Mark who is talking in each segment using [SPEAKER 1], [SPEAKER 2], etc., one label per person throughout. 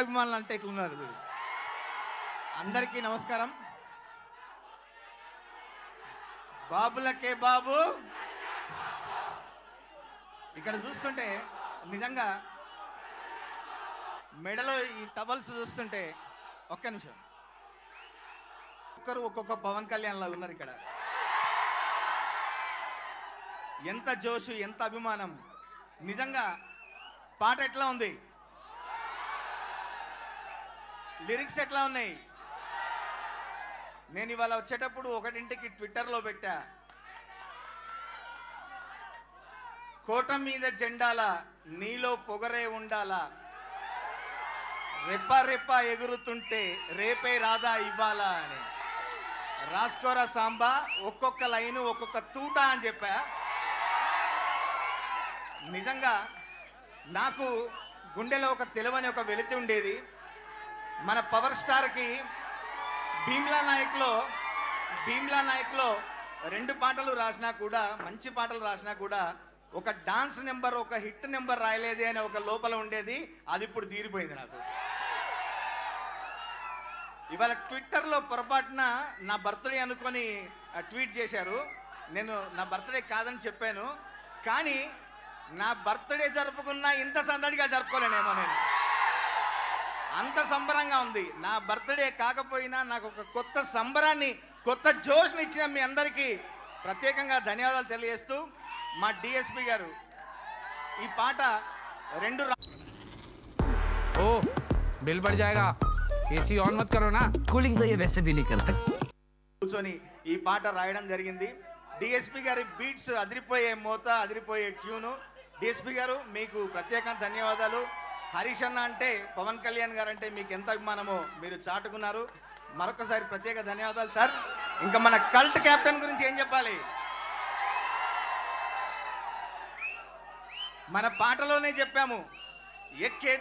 [SPEAKER 1] అభిమానులు అంటే ఇట్లున్నారు. అందరికీ నమస్కారం. బాబులకే బాబు ఇక్కడ చూస్తుంటే నిజంగా మెడలో ఈ టవల్స్ చూస్తుంటే ఒక్క నిమిషం ఒక్కరు ఒక్కొక్క పవన్ కళ్యాణ్ లాగా ఉన్నారు ఇక్కడ. ఎంత జోషు, ఎంత అభిమానం. నిజంగా పాట ఎట్లా ఉంది, లిరిక్స్ ఎట్లా ఉన్నాయి. నేను ఇవాళ వచ్చేటప్పుడు 1ంటికి ట్విట్టర్లో పెట్టా, కోట మీద జెండాల నీలో పొగరే ఉండాలా, రెప్ప రెప్ప ఎగురుతుంటే రేపే రాదా ఇవ్వాలా అని. రాస్కోరా సాంబా, ఒక్కొక్క లైను ఒక్కొక్క తూట అని చెప్పా. నిజంగా నాకు గుండెలో ఒక తెలివని ఒక వెలితి ఉండేది. మన పవర్ స్టార్కి భీమ్లా నాయక్లో 2 పాటలు రాసినా కూడా, మంచి పాటలు రాసినా కూడా ఒక డాన్స్ నెంబర్, ఒక హిట్ నెంబర్ రాయలేదే అనే ఒక లోపల ఉండేది. అది ఇప్పుడు తీరిపోయింది నాకు. ఇవాళ ట్విట్టర్లో పొరపాటున నా బర్త్డే అనుకొని ట్వీట్ చేశారు. నేను నా బర్త్డే కాదని చెప్పాను, కానీ నా బర్త్డే జరుపుకున్నా ఇంత సందడిగా జరుపుకోలేనేమో. నేను అంత సంబరంగా ఉంది. నా బర్త్డే కాకపోయినా నాకు ఒక కొత్త సంబరాన్ని, కొత్త జోష్ని ఇచ్చిన మీ అందరికీ ప్రత్యేకంగా ధన్యవాదాలు తెలియజేస్తూ, మా డిఎస్పి గారు ఈ పాట 2
[SPEAKER 2] ओ बिल बढ़ जाएगा, एसी ऑन मत करो ना,
[SPEAKER 3] कूलिंग तो ये वैसे भी नहीं करते.
[SPEAKER 1] కూర్చొని ఈ పాట రాయడం జరిగింది. డిఎస్పి గారి బీట్స్ అదిరిపోయే మోత, అదిరిపోయే ట్యూను. డిఎస్పి గారు మీకు ప్రత్యేకంగా ధన్యవాదాలు. హరీష్ అన్న అంటే, పవన్ కళ్యాణ్ గారు అంటే మీకు ఎంత అభిమానమో మీరు చాటుకున్నారు. మరొకసారి ప్రత్యేక ధన్యవాదాలు సార్. ఇంకా మన కల్ట్ కెప్టెన్ గురించి ఏం చెప్పాలి. మన పాటలోనే చెప్పాము, ఎక్కే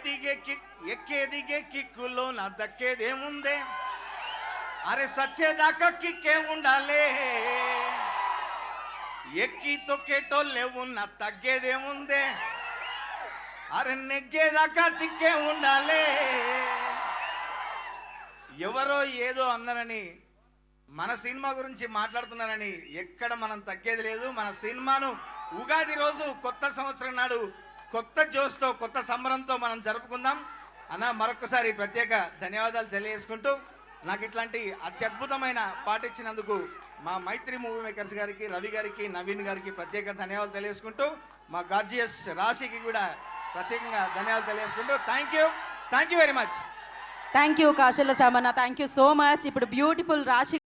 [SPEAKER 1] దిగే కిక్కులో నా దక్కేదేముందే, అరే సచ్చేదాకా కిక్కే ఉండాలే, ఎక్కి తొక్కేటోళ్ళే ఉన్న తగ్గేదేముందే, అరే నెగ్గేదాకా తిక్కే ఉండాలే. ఎవరో ఏదో అన్నారని, మన సినిమా గురించి మాట్లాడుతున్నారని ఎక్కడ మనం తగ్గేది లేదు. మన సినిమాను ఉగాది రోజు, కొత్త సంవత్సరం నాడు కొత్త జోష్తో, కొత్త సంబరంతో మనం జరుపుకుందాం అన్న. మరొకసారి ప్రత్యేక ధన్యవాదాలు తెలియజేసుకుంటూ, నాకు ఇట్లాంటి అత్యద్భుతమైన పాట ఇచ్చినందుకు మా మైత్రి మూవీ మేకర్స్ గారికి, రవి గారికి, నవీన్ గారికి ప్రత్యేక ధన్యవాదాలు తెలియజేసుకుంటూ, మా గార్జియస్ రాశికి కూడా ప్రత్యేకంగా ధన్యవాదాలు తెలియజేసుకుంటూ, thank you very much.
[SPEAKER 4] Thank you Kasila Samanna, thank you so much. ఇప్పుడు బ్యూటిఫుల్ రాశి